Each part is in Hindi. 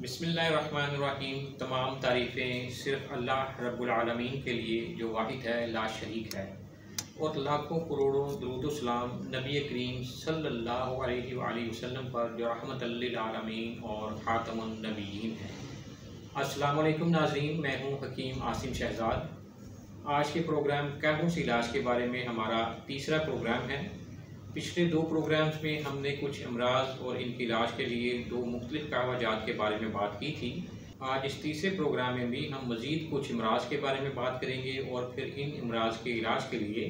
बिस्मिल्लाहिर्रहमानिर्रहीम। तमाम तारीफ़ें सिर्फ़ अल्लाह रब्बुल आलमीन के लिए जो वाहिद है, ला शरीक है, और लाखों करोड़ों दुरूद व सलाम नबी करीम सल्लल्लाहु अलैहि वसल्लम पर जो रहमतल लिल आलमीन और खातमुन नबिय्यीन है। अस्सलामु अलैकुम नाज़रीन, मैं हूँ हकीम आसिम शहजाद। आज के प्रोग्राम कहवों से इलाज के बारे में हमारा तीसरा प्रोग्राम है। पिछले दो प्रोग्राम्स में हमने कुछ अमराज और इनके इलाज के लिए दो मुख्तलिफ कहवा जात के बारे में बात की थी। आज इस तीसरे प्रोग्राम में भी हम मज़ीद कुछ अमराज के बारे में बात करेंगे और फिर इन अमराज के इलाज के लिए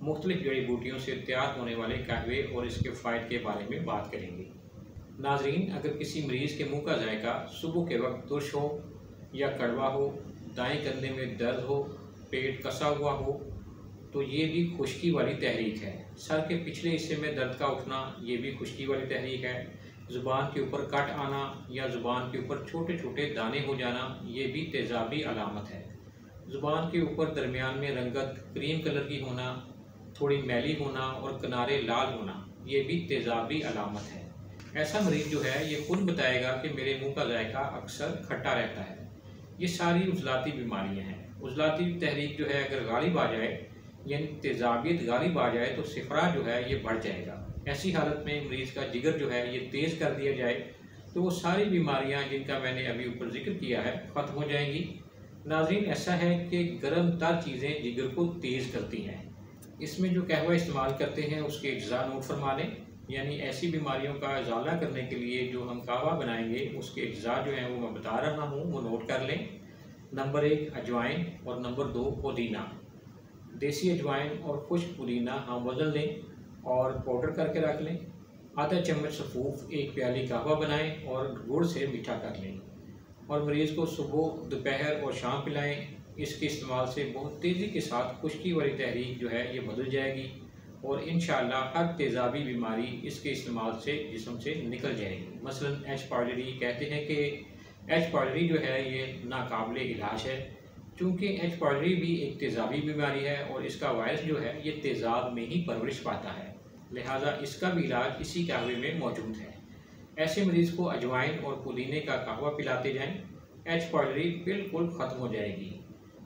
मुख्तलिफ जड़ी बूटियों से तैयार होने वाले कहवे और इसके फ़ायदे के बारे में बात करेंगे। नाज़रीन, अगर किसी मरीज़ के मुँह का जायका सुबह के वक्त तुर्श हो या कड़वा हो, दाएँ कंधे में दर्द हो, पेट कसा हुआ हो, तो ये भी खुश्की वाली तहरीक है। सर के पिछले हिस्से में दर्द का उठना, ये भी खुश्की वाली तहरीक है। ज़ुबान के ऊपर कट आना या ज़ुबान के ऊपर छोटे छोटे दाने हो जाना, ये भी तेज़ाबी अलामत है। ज़ुबान के ऊपर दरमियान में रंगत क्रीम कलर की होना, थोड़ी मैली होना और किनारे लाल होना, ये भी तेज़ाबी अलामत है। ऐसा मरीज़ जो है ये खुद बताएगा कि मेरे मुँह का जायका अक्सर खट्टा रहता है। ये सारी उज़लाती बीमारियाँ हैं। उज़लाती तहरीक जो है अगर गालिब आ जाए, यानी तेज़ाबियत गालिब आ जाए, तो सिफरा जो है ये बढ़ जाएगा। ऐसी हालत में मरीज़ का जिगर जो है ये तेज़ कर दिया जाए तो वो सारी बीमारियां जिनका मैंने अभी ऊपर जिक्र किया है ख़त्म हो जाएंगी। नाज़रीन, ऐसा है कि गर्म तर चीज़ें जिगर को तेज़ करती हैं। इसमें जो कहवा इस्तेमाल करते हैं उसके अज्जा नोट फरमा लें। यानी ऐसी बीमारियों का इजाला करने के लिए जो हम कहवा बनाएंगे उसके अज्जा जो हैं वो मैं बता रहा हूँ, वो नोट कर लें। नंबर 1 अजवाइन और नंबर 2 पुदीना। देसी अजवाइन और खुश्क पुदीना हम वज़न लें और पाउडर करके रख लें। आधा चम्मच सफ़ूफ 1 प्याली कहवा बनाएं और गुड़ से मीठा कर लें और मरीज़ को सुबह, दोपहर और शाम पिलाएं। इसके इस्तेमाल से बहुत तेज़ी के साथ खुश्की वाली तहरीक जो है ये बदल जाएगी और इंशाअल्लाह हर तेज़ाबी बीमारी इसके इस्तेमाल से जिस्म से निकल जाएगी। मसलन एच पायलरी कहते हैं कि एच पायलरी जो है ये नाकाबिले इलाज है, चूँकि एच पायलरी भी एक तेज़ाबी बीमारी है और इसका वायरस जो है ये तेज़ाब में ही परवरिश पाता है, लिहाजा इसका भी इलाज इसी कहवे में मौजूद है। ऐसे मरीज़ को अजवाइन और पुदीने का कहवा पिलाते जाएं, एच पायलरी बिल्कुल ख़त्म हो जाएगी।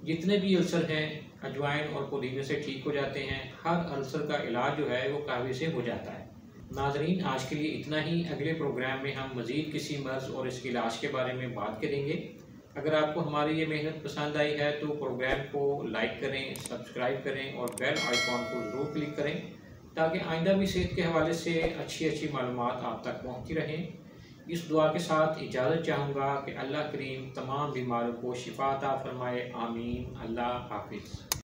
जितने भी अल्सर हैं अजवाइन और पुदीने से ठीक हो जाते हैं। हर अल्सर का इलाज जो है वो कहवे से हो जाता है। नाज़रीन, आज के लिए इतना ही। अगले प्रोग्राम में हम मज़ीद किसी मर्ज़ और इसके इलाज के बारे में बात करेंगे। अगर आपको हमारी ये मेहनत पसंद आई है तो प्रोग्राम को लाइक करें, सब्सक्राइब करें और बेल आइकॉन को ज़रूर क्लिक करें ताकि आइंदा भी सेहत के हवाले से अच्छी मालूमात आप तक पहुँचती रहें। इस दुआ के साथ इजाज़त चाहूँगा कि अल्लाह करीम तमाम बीमारों को शिफा अता फरमाए। आमीन। अल्लाह हाफिज़।